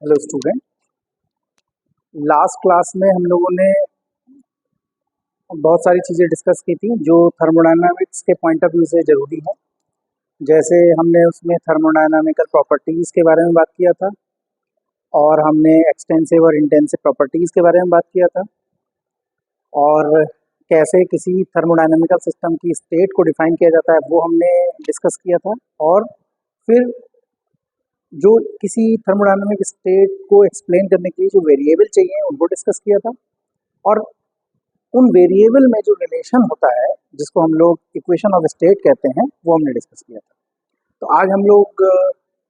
Hello student. Last class में हम लोगों ने बहुत सारी चीज़ें डिस्कस की थी जो थर्मोडायनामिक्स के पॉइंट ऑफ व्यू से ज़रूरी है। जैसे हमने उसमें थर्मोडायनामिकल प्रॉपर्टीज़ के बारे में बात किया था और हमने एक्सटेंसिव और इंटेंसिव प्रॉपर्टीज़ के बारे में बात किया था और कैसे किसी थर्मोडायनामिकल सिस्टम की स्टेट को डिफाइन किया जाता है वो हमने डिस्कस किया था। और फिर जो किसी थर्मोडायनामिक स्टेट को एक्सप्लेन करने के लिए जो वेरिएबल चाहिए उनको डिस्कस किया था। और उन वेरिएबल में जो रिलेशन होता है जिसको हम लोग इक्वेशन ऑफ स्टेट कहते हैं वो हमने डिस्कस किया था। तो आज हम लोग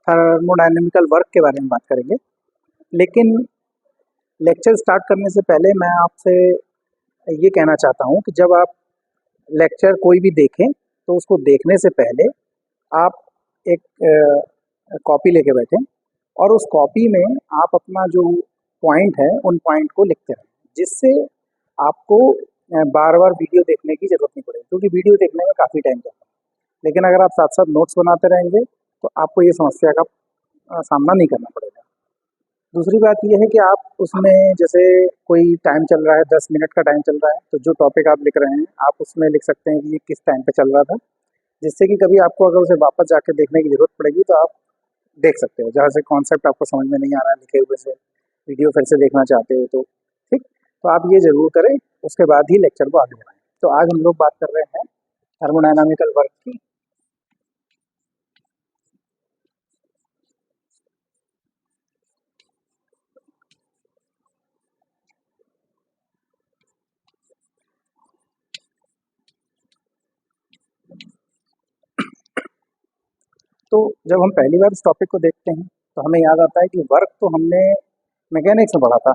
थर्मोडायनेमिकल वर्क के बारे में बात करेंगे। लेकिन लेक्चर स्टार्ट करने से पहले मैं आपसे ये कहना चाहता हूँ कि जब आप लेक्चर कोई भी देखें तो उसको देखने से पहले आप एक कॉपी लेके बैठें और उस कॉपी में आप अपना जो पॉइंट है उन पॉइंट को लिखते रहें, जिससे आपको बार बार वीडियो देखने की ज़रूरत नहीं पड़ेगी, क्योंकि वीडियो देखने में काफ़ी टाइम जाता है। लेकिन अगर आप साथ साथ नोट्स बनाते रहेंगे तो आपको ये समस्या का सामना नहीं करना पड़ेगा। दूसरी बात यह है कि आप उसमें जैसे कोई टाइम चल रहा है, 10 मिनट का टाइम चल रहा है, तो जो टॉपिक आप लिख रहे हैं आप उसमें लिख सकते हैं कि ये किस टाइम पे चल रहा था, जिससे कि कभी आपको अगर उसे वापस जाकर देखने की ज़रूरत पड़ेगी तो आप देख सकते हो। जहाँ से कॉन्सेप्ट आपको समझ में नहीं आ रहा है लिखे हुए से, वीडियो फिर से देखना चाहते हो तो ठीक, तो आप ये ज़रूर करें, उसके बाद ही लेक्चर को आगे बढ़ाएं। तो आज हम लोग बात कर रहे हैं थर्मोडायनामिकल वर्क की। तो जब हम पहली बार इस टॉपिक को देखते हैं तो हमें याद आता है कि वर्क तो हमने मैकेनिक्स में पढ़ा था,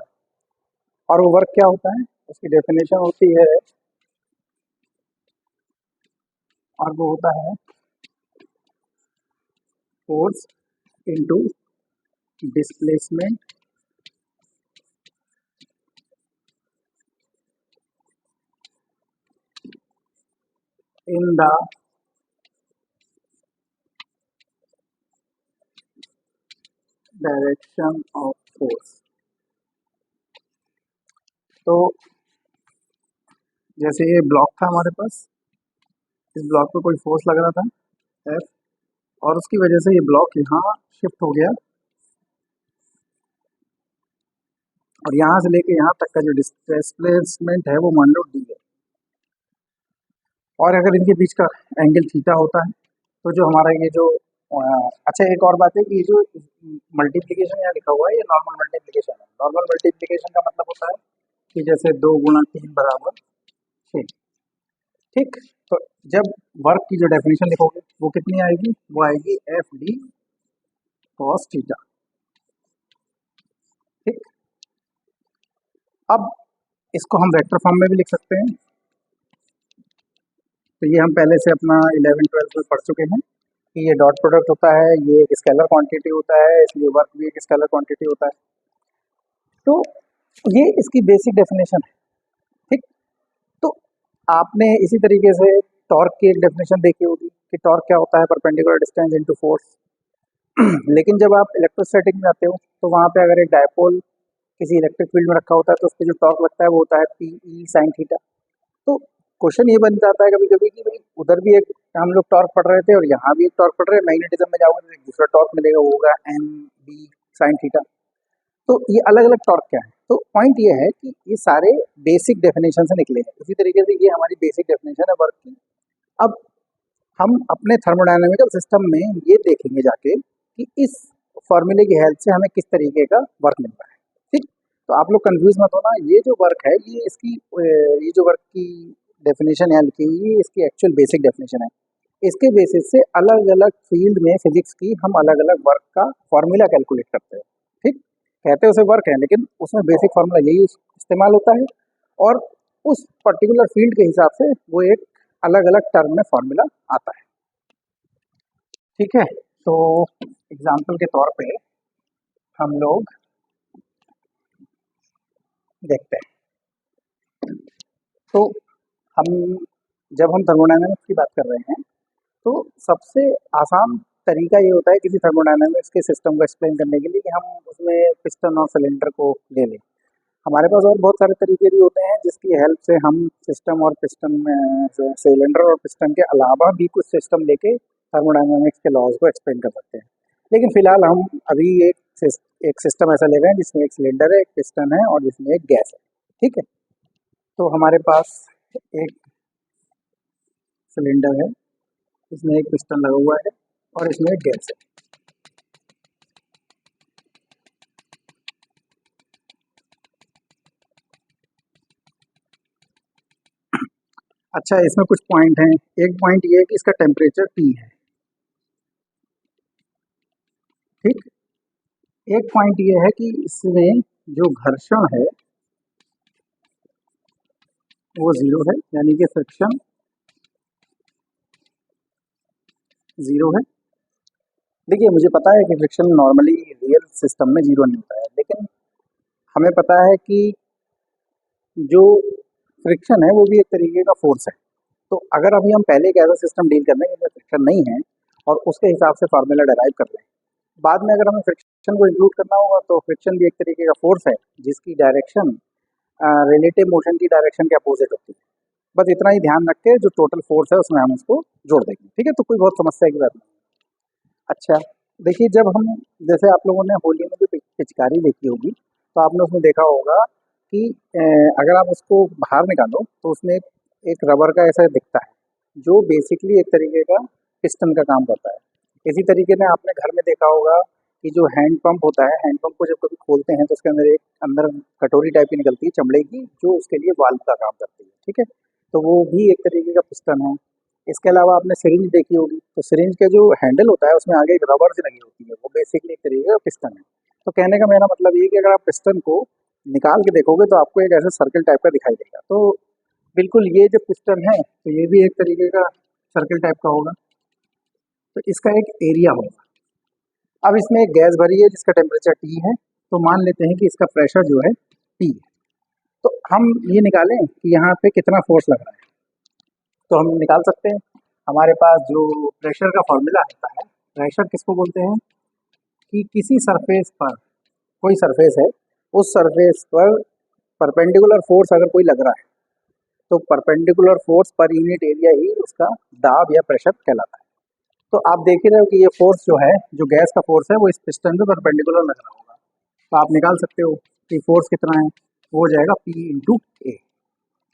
और वो वर्क क्या होता है उसकी डेफिनेशन होती है, और वो होता है force into displacement in the direction of force. तो जैसे ये ब्लॉक था हमारे पास, इस ब्लॉक पे कोई फोर्स लग रहा था एफ, और उसकी वजह से ये ब्लॉक यहाँ शिफ्ट हो गया, और यहाँ से लेके यहाँ तक का जो डिस्प्लेसमेंट है वो मान लो डी है। और अगर इनके बीच का एंगल थीटा होता है तो जो हमारा ये जो अच्छा, एक और बात है कि ये जो मल्टीप्लिकेशन यहाँ लिखा हुआ है ये नॉर्मल मल्टीप्लिकेशन है। नॉर्मल मल्टीप्लिकेशन का मतलब होता है कि जैसे 2 × 3 = 6। ठीक, तो जब वर्क की जो डेफिनेशन लिखोगे वो कितनी आएगी, वो आएगी एफ डी कॉस थीटा। ठीक, अब इसको हम वेक्टर फॉर्म में भी लिख सकते हैं। तो ये हम पहले से अपना 11th-12th में पढ़ चुके हैं कि ये डॉट प्रोडक्ट होता है, ये एक स्केलर क्वांटिटी होता है, इसलिए वर्क भी एक स्केलर क्वांटिटी होता है। तो ये इसकी बेसिक डेफिनेशन है। ठीक, तो आपने इसी तरीके से टॉर्क की एक डेफिनेशन देखी होगी कि टॉर्क क्या होता है, परपेंडिकुलर डिस्टेंस इनटू फोर्स। लेकिन जब आप इलेक्ट्रोस्टैटिक में आते हो तो वहाँ पे अगर एक डायपोल किसी इलेक्ट्रिक फील्ड में रखा होता है तो उस पर जो टॉर्क लगता है वो होता है पी ई साइन थीटा। तो क्वेश्चन ये बन जाता है कभी कभी कि भाई उधर भी एक हम लोग टॉर्क पढ़ रहे थे और यहाँ भी एक टॉर्क पढ़ रहे हैं, मैग्नेटिज्म में जाओगे तो एक दूसरा टॉर्क मिलेगा, वो होगा एम बी साइन थीटा। तो ये अलग अलग टॉर्क क्या है, तो पॉइंट ये है कि ये सारे बेसिक डेफिनेशन से निकले हैं। उसी तरीके से ये हमारी बेसिक डेफिनेशन है वर्क की। अब हम अपने थर्मोडायनामिकल सिस्टम में ये देखेंगे जाके कि इस फॉर्मूले की हेल्प से हमें किस तरीके का वर्क मिल रहा है। ठीक, तो आप लोग कंफ्यूज मत होना, ये जो वर्क है ये इसकी ये जो वर्क की डेफिनेशन यहाँ लिखी हुई है इसकी एक्चुअल बेसिक डेफिनेशन है। इसके बेसिस से अलग अलग फील्ड में फिजिक्स की हम अलग अलग वर्क का फॉर्मूला कैलकुलेट करते हैं। ठीक, कहते हैं उसे वर्क है लेकिन उसमें बेसिक फार्मूला यही इस्तेमाल होता है, और उस पर्टिकुलर फील्ड के हिसाब से वो एक अलग अलग टर्म में फार्मूला आता है। ठीक है, तो एग्जाम्पल के तौर पे हम लोग देखते हैं। तो हम जब हम थर्मोडायनामिक्स की बात कर रहे हैं तो सबसे आसान तरीका ये होता है किसी थर्मोडायनामिक्स के सिस्टम को एक्सप्लेन करने के लिए कि हम उसमें पिस्टन और सिलेंडर को ले लें। हमारे पास और बहुत सारे तरीके भी होते हैं जिसकी हेल्प से हम सिस्टम और पिस्टन में सिलेंडर और पिस्टन के अलावा भी कुछ सिस्टम लेके थर्मोडायनामिक्स के लॉज को एक्सप्लेन कर सकते हैं। लेकिन फिलहाल हम अभी एक सिस्टम ऐसा ले रहे हैं जिसमें एक सिलेंडर है, एक पिस्टन है और जिसमें एक गैस है। ठीक है, तो हमारे पास एक सिलेंडर है, इसमें एक पिस्टन लगा हुआ है और इसमें एक गैस है। अच्छा, इसमें कुछ पॉइंट हैं। एक पॉइंट ये है कि इसका टेम्परेचर T है। ठीक, एक पॉइंट ये है कि इसमें जो घर्षण है वो 0 है, यानी कि फ्रिक्शन 0 है। देखिए, मुझे पता है कि फ्रिक्शन नॉर्मली रियल सिस्टम में 0 नहीं होता है, लेकिन हमें पता है कि जो फ्रिक्शन है वो भी एक तरीके का फोर्स है। तो अगर अभी हम पहले एक ऐसा सिस्टम डील कर रहे हैं जिसमें फ्रिक्शन नहीं है और उसके हिसाब से फार्मूला डेराइव कर रहे हैं, बाद में अगर हमें फ्रिक्शन को इंक्लूड करना होगा तो फ्रिक्शन भी एक तरीके का फोर्स है जिसकी डायरेक्शन रिलेटिव मोशन की डायरेक्शन के अपोजिट होती है। बस इतना ही ध्यान रख के जो टोटल फोर्स है उसमें हम उसको जोड़ देंगे। ठीक है, तो कोई बहुत समस्या की बात नहीं। अच्छा, देखिए, जब हम जैसे आप लोगों ने होली में जो पिचकारी देखी होगी तो आपने उसमें देखा होगा कि अगर आप उसको बाहर निकालो तो उसमें एक रबर का ऐसा दिखता है जो बेसिकली एक तरीके का पिस्टन का काम करता है। इसी तरीके से आपने घर में देखा होगा कि जो हैंड पंप होता है, हैंड पंप को जब कभी खोलते हैं तो उसके अंदर एक अंदर कटोरी टाइप की निकलती है चमड़े की, जो उसके लिए वाल्व का काम करती है। ठीक है, तो वो भी एक तरीके का पिस्टन है। इसके अलावा आपने सिरिंज देखी होगी, तो सिरिंज का जो हैंडल होता है उसमें आगे एक रबर से लगी होती है, वो बेसिकली एक तरीके का पिस्टन है। तो कहने का मेरा मतलब ये है कि अगर आप पिस्टन को निकाल के देखोगे तो आपको एक ऐसा सर्कल टाइप का दिखाई देगा। तो बिल्कुल ये जो पिस्टन है तो ये भी एक तरीके का सर्कल टाइप का होगा, तो इसका एक एरिया होगा। अब इसमें एक गैस भरी है जिसका टेम्परेचर T है, तो मान लेते हैं कि इसका प्रेशर जो है P है। तो हम ये निकालें कि यहाँ पे कितना फोर्स लग रहा है, तो हम निकाल सकते हैं। हमारे पास जो प्रेशर का फॉर्मूला आता है, प्रेशर किसको बोलते हैं कि किसी सरफेस पर, कोई सरफेस है, उस सरफेस पर परपेंडिकुलर फोर्स अगर कोई लग रहा है तो perpendicular force per unit area ही उसका दाब या प्रेशर कहलाता है। तो आप देख ही रहे हो कि ये फोर्स जो है, जो गैस का फोर्स है, वो इस पिस्टन पे परपेंडिकुलर लग रहा होगा। तो आप निकाल सकते हो कि फोर्स कितना है, वो हो जाएगा P × A।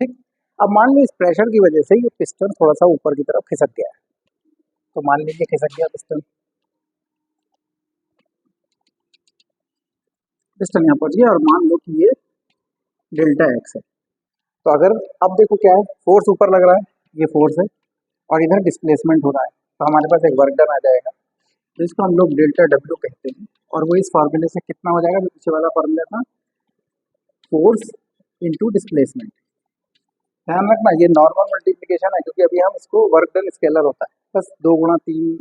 ठीक, अब मान लो इस प्रेशर की वजह से ये पिस्टन थोड़ा सा ऊपर की तरफ खिसक गया है, तो मान लीजिए खिसक गया पिस्टन, पिस्टन यहाँ पहुंच गया और मान लो कि ये डेल्टा एक्स है। तो अगर अब देखो क्या है, फोर्स ऊपर लग रहा है, ये फोर्स है, और इधर डिस्प्लेसमेंट हो रहा है, तो हमारे पास एक वर्क डन आ जाएगा जिसको हम लोग डेल्टा डब्ल्यू कहते हैं। और वो इस फॉर्मूले से कितना हो जाएगा, जो पीछे वाला फॉर्मूला था, फोर्स इंटू डिस्प्लेसमेंट। ध्यान रखना ये नॉर्मल मल्टीप्लिकेशन है क्योंकि अभी हम इसको वर्क डन स्केलर होता है, बस 2 × 3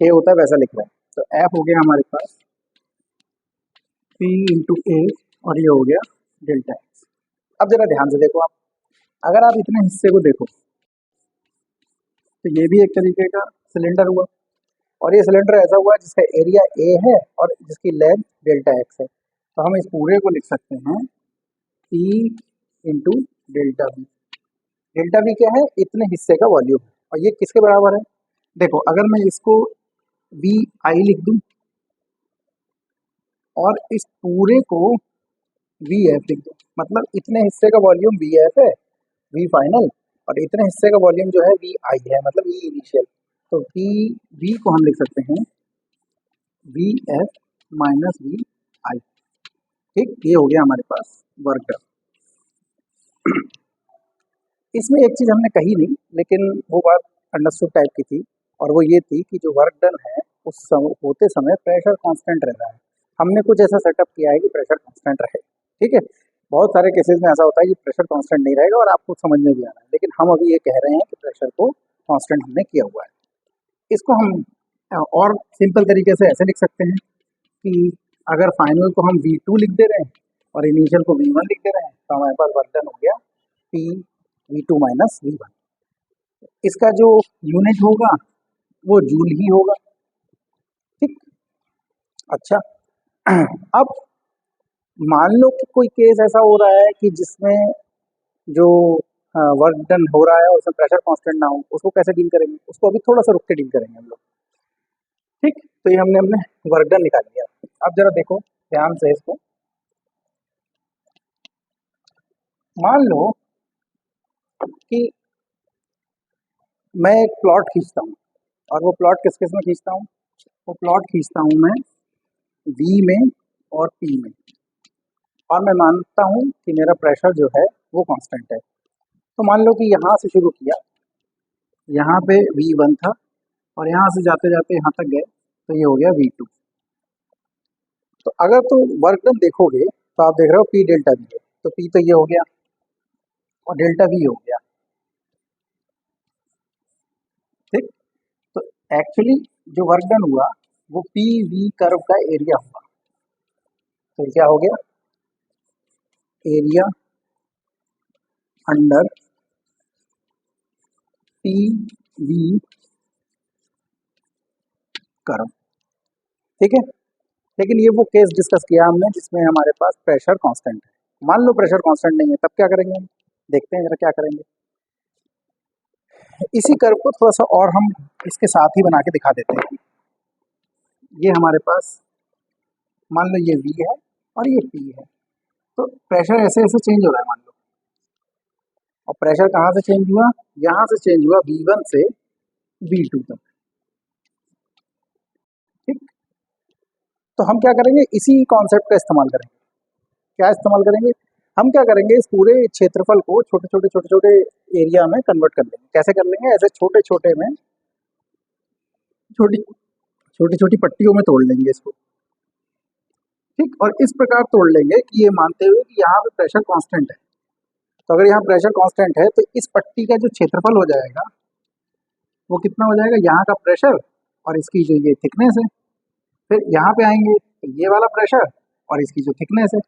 6 होता है वैसा लिख रहे हैं। तो एफ हो गया हमारे पास P × A और ये हो गया डेल्टा एक्स। अब जरा ध्यान से देखो, आप अगर आप इतने हिस्से को देखो तो ये भी एक तरीके का सिलेंडर हुआ, और ये सिलेंडर ऐसा हुआ जिसका एरिया A है और जिसकी लेंथ डेल्टा एक्स है। तो हम इस पूरे को लिख सकते हैं P × delta V। Delta V क्या है, इतने हिस्से का वॉल्यूम है, और ये किसके बराबर है, देखो अगर मैं इसको VI लिख दूं और इस पूरे को VF लिख दूं, मतलब इतने हिस्से का वॉल्यूम VF है, V फाइनल, और इतने हिस्से का वॉल्यूम जो है VI है, मतलब E इनिशियल। तो V को हम लिख सकते हैं VF - VI। ठीक, ये हो गया हमारे पास वर्क डन। इसमें एक चीज़ हमने कही नहीं, लेकिन वो बात अंडरस्टूड टाइप की थी, और वो ये थी कि जो वर्क डन है उस होते समय प्रेशर कांस्टेंट रह रहा है। हमने कुछ ऐसा सेटअप किया है कि प्रेशर कांस्टेंट रहे। ठीक है, बहुत सारे केसेस में ऐसा होता है कि प्रेशर कांस्टेंट नहीं रहेगा और आपको समझ में भी आ रहा है, लेकिन हम अभी ये कह रहे हैं कि प्रेशर को कांस्टेंट हमने किया हुआ है। इसको हम और सिंपल तरीके से ऐसे लिख सकते हैं कि अगर फाइनल को हम V2 लिख दे रहे हैं और इनिशियल को V1 लिख दे रहे हैं तो हमारे पास वर्क डन हो गया P V2 - V1। इसका जो यूनिट होगा वो जूल ही होगा, अच्छा। अब मान लो कि कोई केस ऐसा हो रहा है कि जिसमें जो वर्क डन हो रहा है और उसमें प्रेशर कांस्टेंट ना हो, उसको कैसे डील करेंगे? उसको अभी थोड़ा सा रुक के डील करेंगे हम लोग। ठीक, तो ये हमने हमने वर्क डन निकाल लिया। अब जरा देखो ध्यान से इसको। मान लो कि मैं एक प्लॉट खींचता हूँ, और वो प्लॉट किस किस में खींचता हूँ? वो प्लॉट खींचता हूँ मैं वी में और पी में, और मैं मानता हूँ कि मेरा प्रेशर जो है वो कांस्टेंट है। तो मान लो कि यहाँ से शुरू किया, यहाँ पे V1 था, और यहाँ से जाते जाते यहाँ तक गए, तो ये हो गया V2। तो अगर तो वर्क डन देखोगे तो आप देख रहे हो P डेल्टा V है, तो P तो ये हो गया और डेल्टा V हो गया। ठीक, तो एक्चुअली जो वर्क डन हुआ वो पी वी कर्व का एरिया हुआ। तो ये क्या हो गया? Area under P V curve. ठीक है, लेकिन ये वो केस डिस्कस किया हमने जिसमें हमारे पास प्रेशर कांस्टेंट है। मान लो प्रेशर कांस्टेंट नहीं है, तब क्या करेंगे हम? देखते हैं जरा क्या करेंगे। इसी कर्व को थोड़ा सा और हम इसके साथ ही बना के दिखा देते हैं। ये हमारे पास मान लो ये V है और ये P है, तो प्रेशर ऐसे ऐसे चेंज हो रहा है मान लो। और प्रेशर कहाँ से चेंज हुआ? यहाँ से चेंज हुआ V1 से V2 तक। ठीक, तो हम क्या करेंगे? इसी कॉन्सेप्ट का इस्तेमाल करेंगे। क्या इस्तेमाल करेंगे? हम क्या करेंगे, इस पूरे क्षेत्रफल को छोटे छोटे छोटे छोटे एरिया में कन्वर्ट कर लेंगे। कैसे कर लेंगे? ऐसे छोटे छोटे में छोटी छोटी छोटी पट्टियों में तोड़ लेंगे इसको। ठीक, और इस प्रकार तोड़ लेंगे कि ये मानते हुए कि यहाँ पे प्रेशर कांस्टेंट है। तो अगर यहाँ प्रेशर कांस्टेंट है तो इस पट्टी का जो क्षेत्रफल हो जाएगा वो कितना हो जाएगा? यहाँ का प्रेशर और इसकी जो ये थिकनेस है। फिर यहाँ पे आएंगे तो ये वाला प्रेशर और इसकी जो थिकनेस है।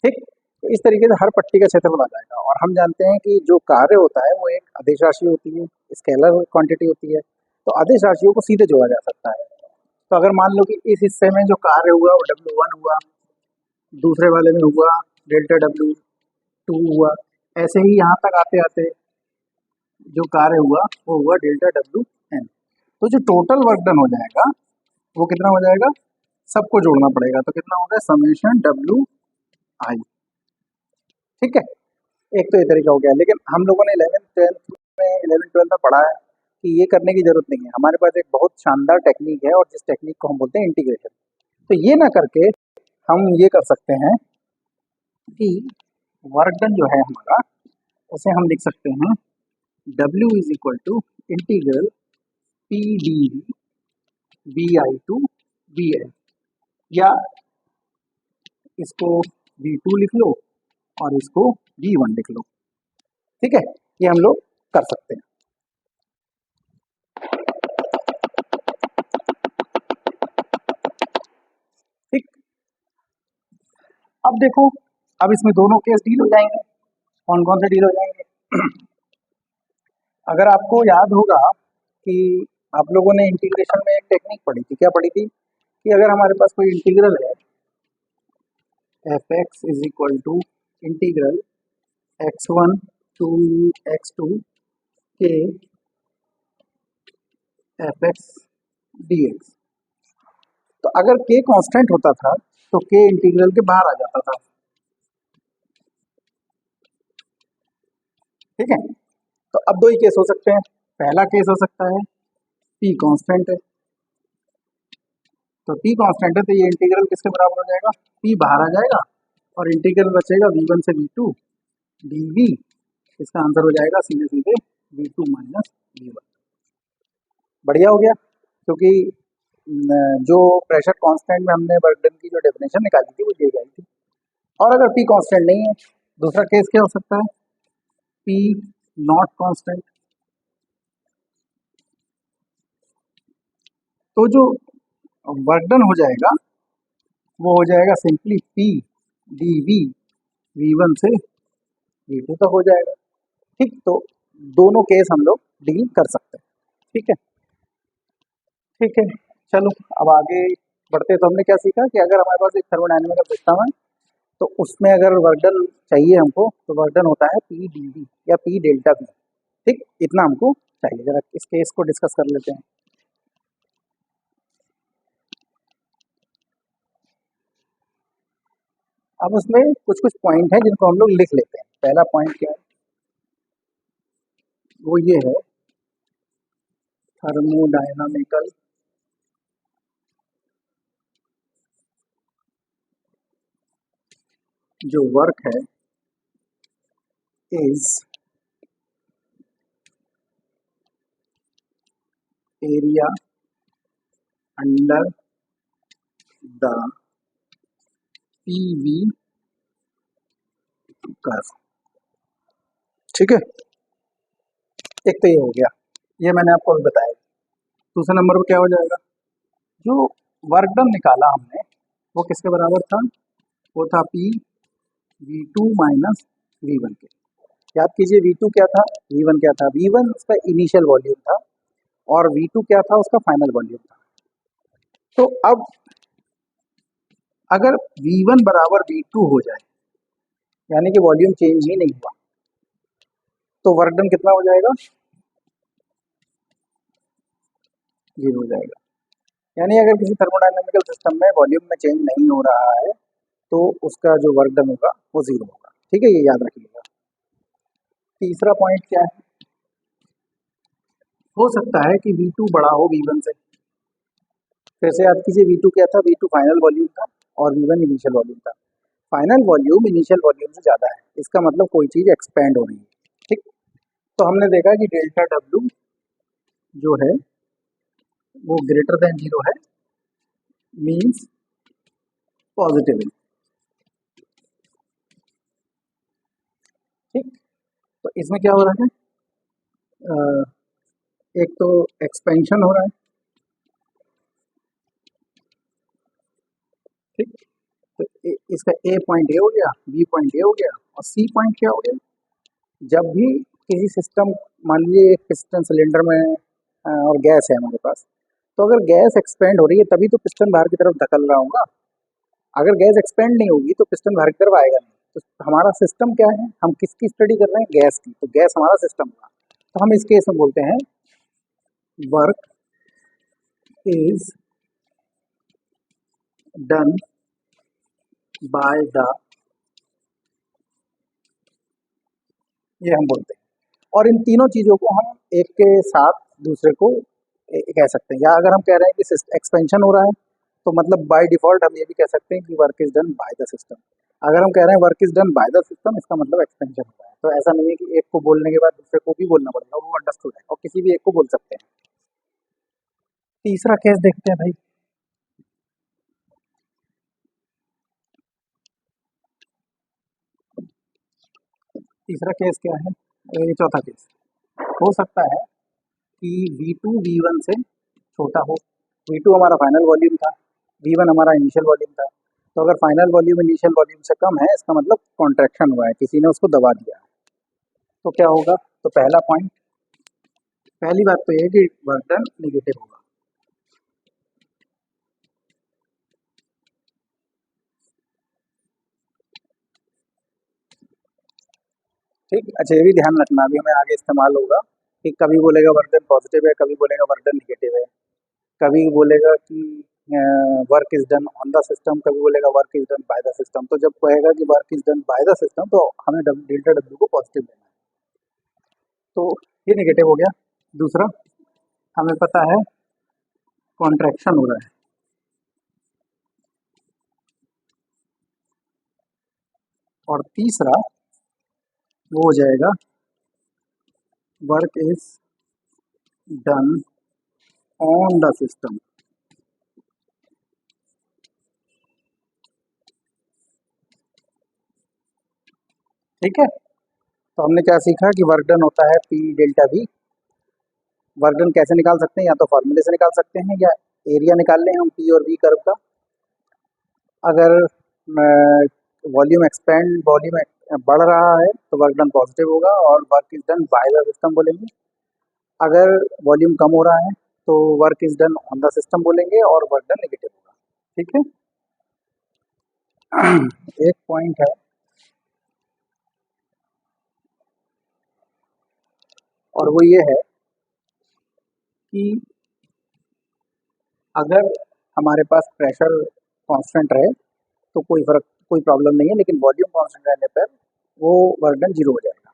ठीक, तो इस तरीके से हर पट्टी का क्षेत्रफल आ जाएगा। और हम जानते हैं कि जो कार्य होता है वो एक अदिश राशि होती है, स्केलर क्वांटिटी होती है। तो अदिश राशियों को सीधे जोड़ा जा सकता है। तो अगर मान लो कि इस हिस्से में जो कार्य हुआ वो W1 हुआ, दूसरे वाले में हुआ डेल्टा W2 हुआ, ऐसे ही यहाँ तक आते आते जो कार्य हुआ वो हुआ डेल्टा WN। तो जो टोटल वर्क डन हो जाएगा वो कितना हो जाएगा? सबको जोड़ना पड़ेगा, तो कितना होगा? Summation WI। ठीक है, एक तो ये तरीका हो गया। लेकिन हम लोगों ने 11th 12th में पढ़ा है कि ये करने की जरूरत नहीं है। हमारे पास एक बहुत शानदार टेक्निक है, और जिस टेक्निक को हम बोलते हैं इंटीग्रेशन। तो ये ना करके हम ये कर सकते हैं कि वर्क डन जो है हमारा, उसे हम लिख सकते हैं W is equal to integral P D V I to V L, या इसको V2 लिख लो और इसको V1 लिख लो। ठीक है, ये हम लोग कर सकते हैं। ठीक, अब देखो, अब इसमें दोनों केस डील हो जाएंगे। कौन कौन से डील हो जाएंगे? अगर आपको याद होगा कि आप लोगों ने इंटीग्रेशन में एक टेक्निक पढ़ी थी। क्या पढ़ी थी? कि अगर हमारे पास कोई इंटीग्रल है f(x) is equal to integral x1 to x2 के f(x) dx, तो अगर k कांस्टेंट होता था तो k इंटीग्रल के बाहर आ जाता था। ठीक है, तो अब दो ही केस हो सकते हैं। पहला केस हो सकता है p कांस्टेंट है, तो p कांस्टेंट है तो ये इंटीग्रल किसके बराबर हो जाएगा? p बाहर आ जाएगा और इंटीग्रल बचेगा V1 से V2 dv। इसका आंसर हो जाएगा सीधे सीधे V2 माइनस V1। बढ़िया हो गया, क्योंकि जो प्रेशर कांस्टेंट में हमने वर्क डन की जो डेफिनेशन निकाली थी वो दी गई थी। और अगर p कांस्टेंट नहीं है, दूसरा केस क्या हो सकता है? p not constant. तो जो वर्क डन हो जाएगा वो हो जाएगा सिंपली p dv V1 से V2 तक हो जाएगा। ठीक, तो दोनों केस हम लोग डील कर सकते हैं। ठीक है, ठीक है, चलो अब आगे बढ़ते तो हमने क्या सीखा कि अगर हमारे पास एक थर्मोडायनेमिकल सिस्टम है तो उसमें अगर वर्क डन चाहिए हमको तो वर्क डन होता है पी डी वी या पी डेल्टा वी। ठीक, इतना हमको चाहिए। जरा इस केस को डिस्कस कर लेते हैं। अब उसमें कुछ कुछ पॉइंट हैं जिनको हम लोग लिख लेते हैं। पहला पॉइंट क्या है, वो ये है थर्मोडायनामिकल जो वर्क है is area under the PV curve. ठीक है, एक तो ये हो गया, ये मैंने आपको अभी बताया। दूसरे नंबर पर क्या हो जाएगा, जो वर्क डन निकाला हमने वो किसके बराबर था, वो था P V two minus V one के। याद कीजिए वी टू क्या था, वी वन क्या था। वी वन उसका इनिशियल वॉल्यूम था और वी टू क्या था, उसका फाइनल वॉल्यूम था। तो अब अगर वी वन बराबर वी टू हो जाए, यानी कि वॉल्यूम चेंज ही नहीं हुआ, तो वर्क डन कितना हो जाएगा, जीरो हो जाएगा। यानी अगर किसी थर्मोडायनेमिकल सिस्टम में वॉल्यूम में चेंज नहीं हो रहा है तो उसका जो वर्क डन होगा वो जीरो होगा। ठीक है, ये याद रखिएगा। तीसरा पॉइंट क्या है, हो सकता है कि वी टू बड़ा हो वी वन से। फिर से याद कीजिए वी टू क्या था, वी टू फाइनल वॉल्यूम था और वी वन इनिशियल वॉल्यूम था। फाइनल वॉल्यूम इनिशियल वॉल्यूम से ज़्यादा है, इसका मतलब कोई चीज़ एक्सपेंड हो रही है। ठीक, तो हमने देखा कि डेल्टा डब्ल्यू जो है वो ग्रेटर देन जीरो है, मीन्स पॉजिटिव है। ठीक, तो इसमें क्या हो रहा है, एक तो एक्सपेंशन हो रहा है। ठीक, तो इसका ए पॉइंट ए हो गया, बी पॉइंट ए हो गया और सी पॉइंट क्या हो गया। जब भी किसी सिस्टम, मान लीजिए एक पिस्टन सिलेंडर में और गैस है हमारे पास, तो अगर गैस एक्सपेंड हो रही है तभी तो पिस्टन बाहर की तरफ धकल रहा होगा। अगर गैस एक्सपेंड नहीं होगी तो पिस्टन बाहर की तरफ आएगा नहीं। तो हमारा सिस्टम क्या है, हम किसकी स्टडी कर रहे हैं, गैस की। तो गैस हमारा सिस्टम हुआ, तो हम इस केस में बोलते हैं work is done by the, ये हम बोलते हैं। और इन तीनों चीज़ों को हम एक के साथ दूसरे को कह सकते हैं। या अगर हम कह रहे हैं कि एक्सपेंशन हो रहा है तो मतलब बाय डिफॉल्ट हम ये भी कह सकते हैं कि work is done by the system. अगर हम कह रहे हैं work is done by the system, इसका मतलब एक्सपेंशन हो रहा है। तो ऐसा नहीं है कि एक को बोलने के बाद दूसरे को भी बोलना पड़ेगा, वो अंडरस्टूड है और किसी भी एक को बोल सकते हैं। तीसरा केस देखते हैं भाई। तीसरा केस क्या है, ये चौथा केस। हो सकता है कि वी टू वी वन से छोटा हो। वी टू हमारा फाइनल वॉल्यूम था, वी वन हमारा इनिशियल वॉल्यूम था। तो अगर फाइनल वॉल्यूम इनिशियल वॉल्यूम से कम है, इसका मतलब कॉन्ट्रैक्शन हुआ है, किसी ने उसको दबा दिया है। तो क्या होगा, तो पहला पॉइंट, पहली बात तो ये है कि वर्क डन निगेटिव होगा। ठीक, अच्छा ये भी ध्यान रखना, अभी हमें आगे इस्तेमाल होगा कि कभी बोलेगा वर्क डन पॉजिटिव है, कभी बोलेगा वर्क डन निगेटिव है, कभी बोलेगा कि work is done on the system, कभी बोलेगा work is done by the system. तो जब कहेगा कि work is done by the system तो हमें डेल्टा डब्ल्यू को पॉजिटिव लेना है। तो ये निगेटिव हो गया। दूसरा, हमें पता है कॉन्ट्रैक्शन हो रहा है। और तीसरा वो हो जाएगा work is done on the system. ठीक है, तो हमने क्या सीखा कि वर्क डन होता है P delta we. Work done कैसे निकाल सकते हैं, या तो फॉर्मूले से निकाल सकते हैं या एरिया निकाल लें हम पी और वी कर्व का। अगर वॉल्यूम एक्सपेंड, वॉल्यूम बढ़ रहा है तो वर्क डन पॉजिटिव होगा और work is done by the system बोलेंगे। अगर वॉल्यूम कम हो रहा है तो work is done on the system बोलेंगे और वर्क डन नेगेटिव होगा। ठीक है। एक पॉइंट है और वो ये है कि अगर हमारे पास प्रेशर कांस्टेंट रहे तो कोई प्रॉब्लम नहीं है, लेकिन वॉल्यूम कांस्टेंट रहने पर वो वर्क डन जीरो हो जाएगा।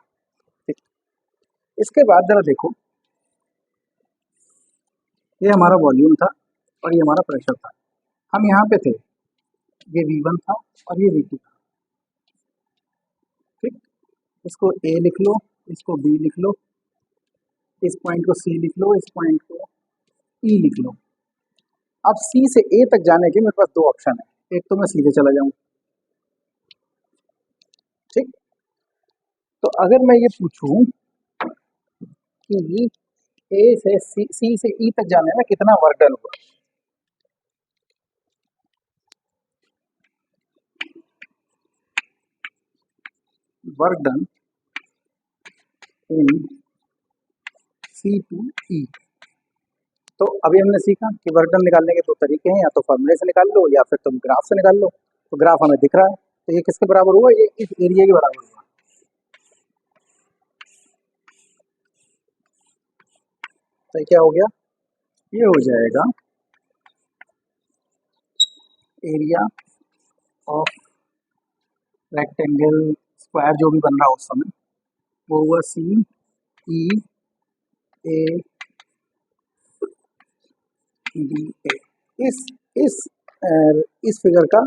ठीक। इसके बाद जरा देखो, ये हमारा वॉल्यूम था और ये हमारा प्रेशर था। हम यहाँ पे थे, ये V1 था और ये V2 था। ठीक। इसको A लिख लो, इसको B लिख लो, इस पॉइंट को C लिख लो, इस पॉइंट को E लिख लो। अब C से A तक जाने के मेरे पास दो ऑप्शन है, एक तो मैं सीधे चला जाऊं। ठीक। तो अगर मैं ये पूछूं कि A से C से E तक जाने में कितना वर्क डन हुआ, work done in C to E। तो अभी हमने सीखा कि वर्क डन निकालने के दो तरीके हैं, या तो फॉर्मूले से निकाल लो या फिर तुम ग्राफ से निकाल लो। तो ग्राफ हमें दिख रहा है, तो ये किसके बराबर हुआ, ये इस एरिया के बराबर हुआ। तो ये क्या हो गया, ये हो जाएगा एरिया ऑफ रेक्टेंगल स्क्वायर जो भी बन रहा हो उस समय, वो हुआ CEA DA। इस इस इस फिगर का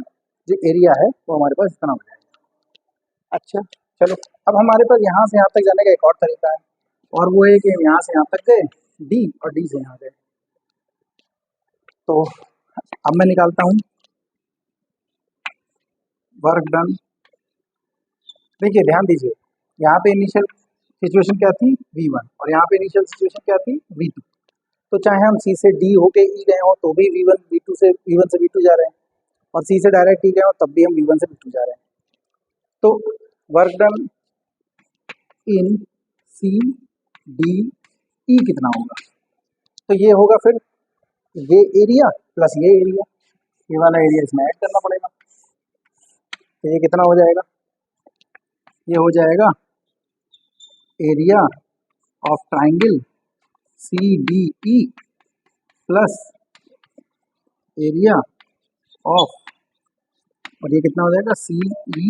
जो एरिया है वो हमारे पास इतना हो जाएगा। अच्छा, चलो, अब हमारे पास यहाँ से यहाँ तक जाने का एक और तरीका है, और वो है कि हम यहाँ से यहाँ तक गए D और D से यहाँ गए। तो अब मैं निकालता हूँ वर्क डन। देखिए, ध्यान दीजिए, यहाँ पे इनिशियल सिचुएशन क्या थी, V1, और यहाँ पे इनिशियल सिचुएशन क्या थी, V2। तो चाहे हम C से D होके E गए हो तो भी V1 से V2 जा रहे हैं, और C से डायरेक्ट E गए हो तब भी हम V1 से V2 जा रहे हैं। तो वर्क डन इन CDE कितना होगा, तो ये होगा फिर ये एरिया प्लस ये एरिया, ये वाला एरिया इसमें ऐड करना पड़ेगा। तो ये कितना हो जाएगा, ये हो जाएगा area of triangle CDE plus area of, और ये कितना हो जाएगा CEDA।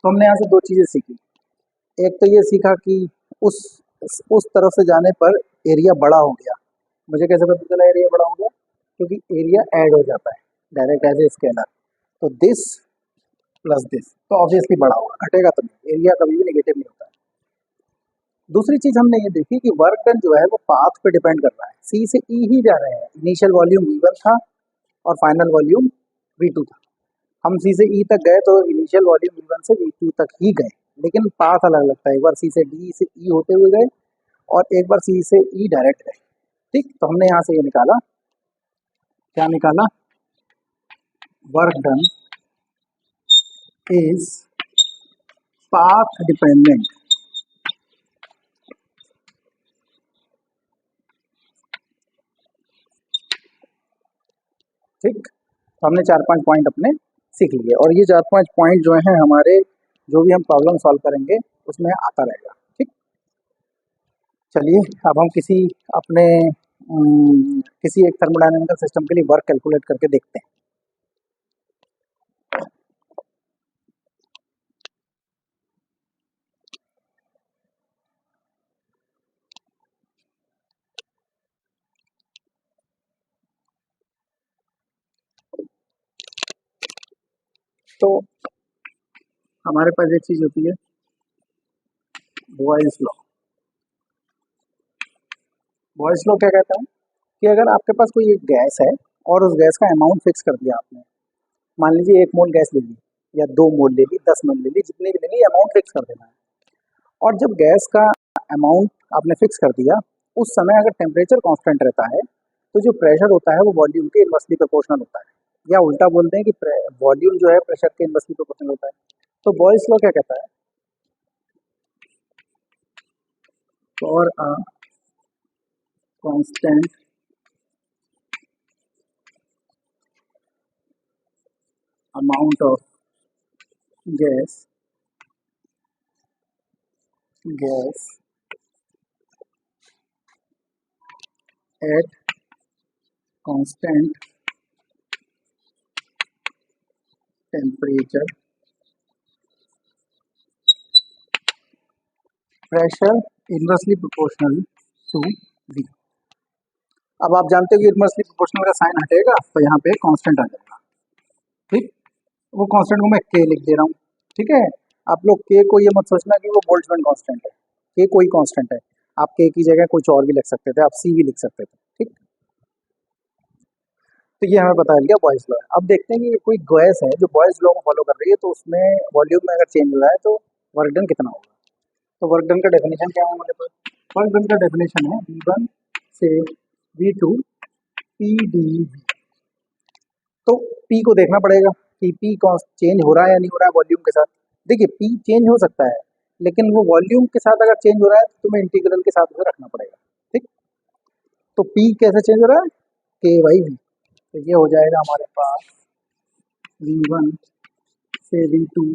तो हमने यहाँ से दो चीज़ें सीखी। एक तो ये सीखा कि उस उस तरफ से जाने पर एरिया बड़ा हो गया। मुझे कैसे पता चला एरिया बड़ा हो गया, क्योंकि एरिया ऐड हो जाता है डायरेक्ट एज ए स्केलर। तो दिस प्लस दिस तो ऑब्वियसली बड़ा होगा, घटेगा तो नहीं, एरिया कभी भी नेगेटिव नहीं होता है। दूसरी चीज हमने ये देखी कि वर्क डन जो है वो पाथ पे डिपेंड कर रहा है, सी से ई ही जा रहे हैं। इनिशियल वॉल्यूम V1 था और फाइनल वॉल्यूम V2 था। हम सी से ई तक गए तो इनिशियल वॉल्यूम V1 से V2 तक ही गए, लेकिन पाथ अलग लगता है, एक बार सी से डी से ई होते हुए गए और एक बार सी से ई डायरेक्ट गए। ठीक। तो हमने यहाँ से ये निकाला, क्या निकाला, work done is path dependent. ठीक। तो हमने 4-5 पॉइंट अपने सीख लिए, और ये 4-5 पॉइंट जो हैं हमारे जो भी हम प्रॉब्लम सॉल्व करेंगे उसमें आता रहेगा। ठीक। चलिए, अब हम अपने किसी एक थर्मोडायनेमिकल सिस्टम के लिए वर्क कैलकुलेट करके देखते हैं। तो हमारे पास एक चीज होती है बॉयल्स लॉ। बॉयल्स लॉ क्या कहता है कि अगर आपके पास कोई एक गैस है और उस गैस का अमाउंट फिक्स कर दिया आपने, मान लीजिए 1 मोल गैस ले ली या 2 मोल ले ली, 10 मोल ले ली, जितनी भी ले ली, अमाउंट फिक्स कर देना है। और जब गैस का अमाउंट आपने फिक्स कर दिया, उस समय अगर टेम्परेचर कांस्टेंट रहता है तो जो प्रेशर होता है वो वॉल्यूम के इनवर्सली प्रोपोर्शनल होता है, या उल्टा बोलते हैं कि वॉल्यूम जो है प्रेशर के इनवर्सली प्रोपोर्शनल होता है। तो बॉयल्स लॉ क्या कहता है, for a constant amount of gas at constant temperature, pressure inversely proportional to V। अब आप जानते हो कि इनवर्सली प्रोपोर्शनल का साइन हटेगा तो यहाँ पे कांस्टेंट आ जाएगा। ठीक, वो कांस्टेंट को मैं के लिख दे रहा हूँ। ठीक है, आप लोग के को ये मत सोचना कि वो बोल्ट्जमैन कांस्टेंट है, के कोई कांस्टेंट है। आप के की जगह कुछ और भी लिख सकते थे, आप सी भी लिख सकते थे। ठीक, तो ये हमें बता दिया बॉयज लॉ है। अब देखते हैं कि कोई गैस है जो बॉयज लॉ को फॉलो कर रही है, तो उसमें वॉल्यूम में अगर चेंज हो रहा है तो वर्क डन कितना होगा। तो वर्क डन का डेफिनेशन क्या है हमारे पास? वर्क डन का डेफिनेशन है V1 से V2 PdV। तो P को देखना पड़ेगा कि P चेंज हो रहा है या नहीं हो रहा है वॉल्यूम के साथ। देखिए P चेंज हो सकता है, लेकिन वो वॉल्यूम के साथ अगर चेंज हो रहा है तो तुम्हें इंटीग्रल के साथ उसे रखना पड़ेगा। ठीक, तो P कैसे चेंज हो रहा है? K/V। तो ये हो जाएगा हमारे पास V1 से V2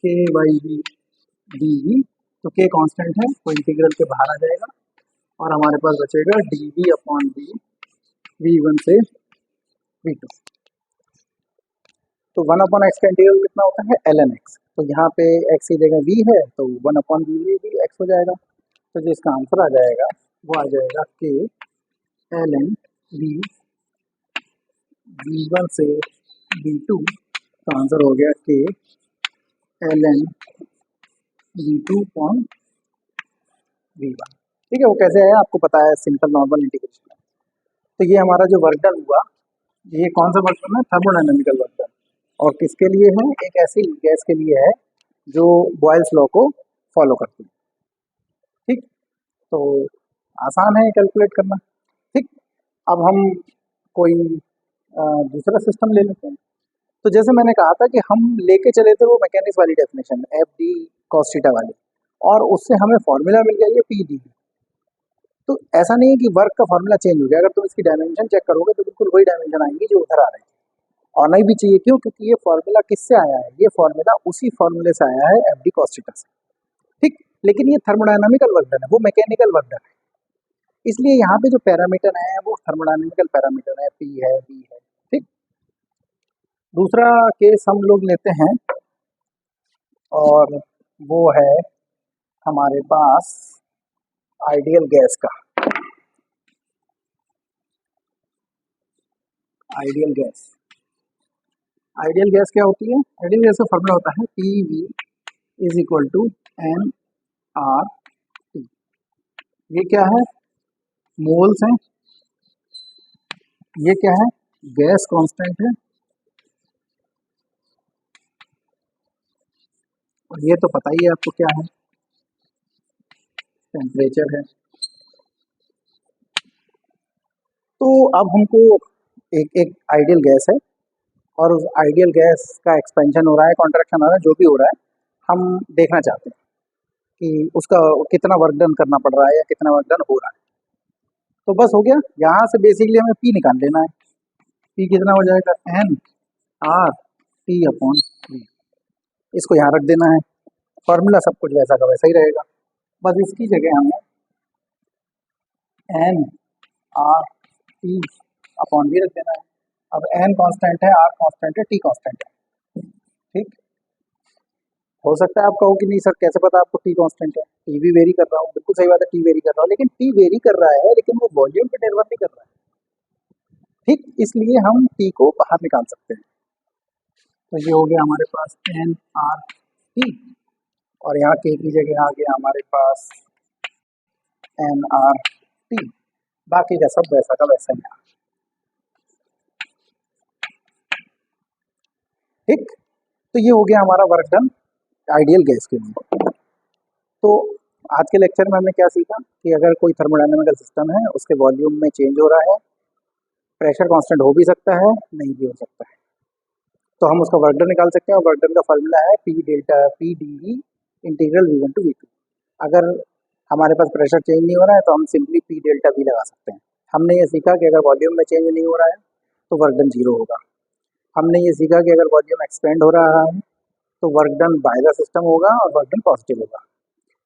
K/V dV। तो K कांस्टेंट है तो इंटीग्रल के बाहर आ जाएगा और हमारे पास बचेगा dV/V V1 से V2। तो 1/x का इंटीग्रल कितना होता है? ln x। तो यहाँ पे x की जगह v है तो 1/v भी x हो जाएगा। तो जिसका आंसर आ जाएगा वो आ जाएगा k ln v v1 से v2। तो आंसर हो गया k ln v2 upon v1। ठीक है, वो कैसे आया आपको पता है, सिंपल नॉर्मल इंटीग्रेशन है। तो ये हमारा जो वर्क डन हुआ, ये कौन सा वर्क डन है? Thermodynamical work done. और किसके लिए है? एक ऐसी गैस के लिए है जो बॉयल्स लॉ को फॉलो करती है। ठीक, तो आसान है कैलकुलेट करना। ठीक, अब हम कोई दूसरा सिस्टम ले लेते हैं। तो जैसे मैंने कहा था कि हम लेके चले थे वो मैकेनिक्स वाली definition F D cos theta वाली, और उससे हमें फॉर्मूला मिल गया ये पी डी। तो ऐसा नहीं है कि वर्क का फॉर्मूला चेंज हो गया, अगर तुम इसकी डायमेंशन चेक करोगे तो बिल्कुल वही डायमेंशन आएंगी जो उधर आ रही है। आना भी चाहिए, क्यों? क्योंकि ये फॉर्मूला किससे आया है? ये फॉर्मूला उसी फॉर्मूले से आया है एफ डी कॉस थीटा से। ठीक, लेकिन ये थर्मोडायनामिकल वर्क डन है, वो मैकेनिकल वर्क डन है। इसलिए यहाँ पे जो पैरामीटर है वो थर्मोडायनामिकल पैरामीटर है, पी है, वी है। ठीक, दूसरा केस हम लोग लेते हैं और वो है हमारे पास आइडियल गैस का। आइडियल गैस, आइडियल गैस क्या होती है? आइडियल गैस का फॉर्मूला होता है P V is equal to N R T. ये क्या है? मोल्स हैं। ये क्या है? गैस कांस्टेंट है। और ये तो पता ही है आपको क्या है, टेम्परेचर है। तो अब हमको एक एक आइडियल गैस है और उस आइडियल गैस का एक्सपेंशन हो रहा है, कॉन्ट्रैक्शन हो रहा है, जो भी हो रहा है, हम देखना चाहते हैं कि उसका कितना वर्क डन करना पड़ रहा है या कितना वर्क डन हो रहा है। तो बस हो गया, यहाँ से बेसिकली हमें पी निकाल लेना है। पी कितना हो जाएगा? N R T upon V. इसको यहाँ रख देना है, फॉर्मूला सब कुछ वैसा का वैसा ही रहेगा। बस इसकी जगह हमें N R T upon V रख देना है। अब एन कांस्टेंट है, आर कांस्टेंट है, टी कांस्टेंट है। ठीक, हो सकता है आप कहो कि नहीं सर कैसे पता आपको टी कांस्टेंट है? टी भी वेरी कर रहा हूँ, बिल्कुल सही बात है, टी वेरी कर रहा हूँ, लेकिन टी वेरी कर रहा है लेकिन वो वॉल्यूम पे निर्भर नहीं कर रहा है। ठीक, इसलिए हम टी को बाहर निकाल सकते हैं। तो ये हो गया हमारे पास एन आर टी, और यहाँ के की जगह आ गया हमारे पास एन आर टी। बाकी का सब वैसा का वैसा ही है। ठीक, तो ये हो गया हमारा वर्क डन आइडियल गैस के लिए। तो आज के लेक्चर में हमने क्या सीखा कि अगर कोई थर्मोडायनेमिकल सिस्टम है, उसके वॉल्यूम में चेंज हो रहा है, प्रेशर कांस्टेंट हो भी सकता है, नहीं भी हो सकता है, तो हम उसका वर्क डन निकाल सकते हैं। और वर्क डन का फॉर्मूला है P delta P D V integral V one to V two. अगर हमारे पास प्रेशर चेंज नहीं हो रहा है तो हम सिंपली पी डेल्टा वी लगा सकते हैं। हमने ये सीखा कि अगर वॉल्यूम में चेंज नहीं हो रहा है तो वर्क डन जीरो होगा। हमने ये सीखा कि अगर वॉल्यूम एक्सपेंड हो रहा है तो work done by the system होगा और वर्क डन पॉजिटिव होगा।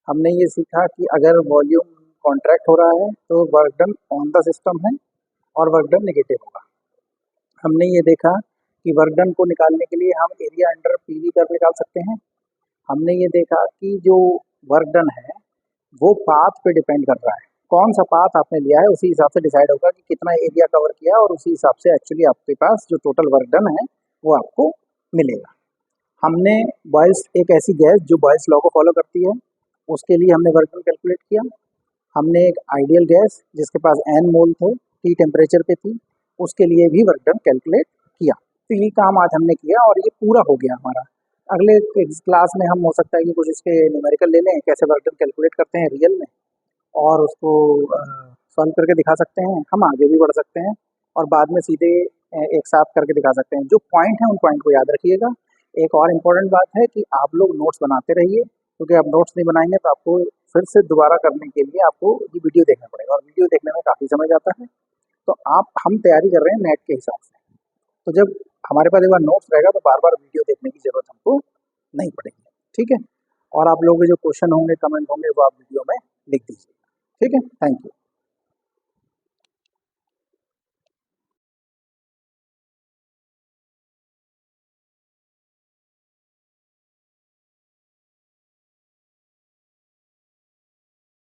हमने ये सीखा कि अगर वॉल्यूम कॉन्ट्रैक्ट हो रहा है तो work done on the system है और वर्क डन नेगेटिव होगा। हमने ये देखा कि वर्क डन को निकालने के लिए हम एरिया अंडर पीवी कर्व निकाल सकते हैं। हमने ये देखा कि जो वर्क डन है वो पाथ पे डिपेंड कर रहा है, कौन सा पाथ आपने लिया है उसी हिसाब से डिसाइड होगा कि कितना एरिया कवर किया और उसी हिसाब से एक्चुअली आपके पास जो टोटल वर्क डन है वो आपको मिलेगा। हमने बॉयल्स एक ऐसी गैस जो बॉयल्स लॉ को फॉलो करती है उसके लिए हमने वर्क डन कैलकुलेट किया। हमने एक आइडियल गैस जिसके पास एन मोल थे टी टेम्परेचर पे थी उसके लिए भी वर्क डन कैलकुलेट किया। तो ये काम आज हमने किया और ये पूरा हो गया हमारा। अगले क्लास में हम हो सकता है कि कुछ इसके न्यूमेरिकल ले लें, कैसे वर्क डन कैलकुलेट करते हैं रियल में और उसको सॉल्व करके दिखा सकते हैं। हम आगे भी बढ़ सकते हैं और बाद में सीधे एक साथ करके दिखा सकते हैं। जो पॉइंट है उन पॉइंट को याद रखिएगा। एक और इम्पोर्टेंट बात है कि आप लोग नोट्स बनाते रहिए, क्योंकि आप नोट्स नहीं बनाएंगे तो आपको फिर से दोबारा करने के लिए आपको ये वीडियो देखना पड़ेगा और वीडियो देखने में काफ़ी समय जाता है। तो हम तैयारी कर रहे हैं नेट के हिसाब से, तो जब हमारे पास एक बार नोट्स रहेगा तो बार बार वीडियो देखने की ज़रूरत हमको नहीं पड़ेगी। ठीक है, और आप लोगों के जो क्वेश्चन होंगे, कमेंट होंगे, वो आप वीडियो में लिख दीजिए। ठीक है, थैंक यू।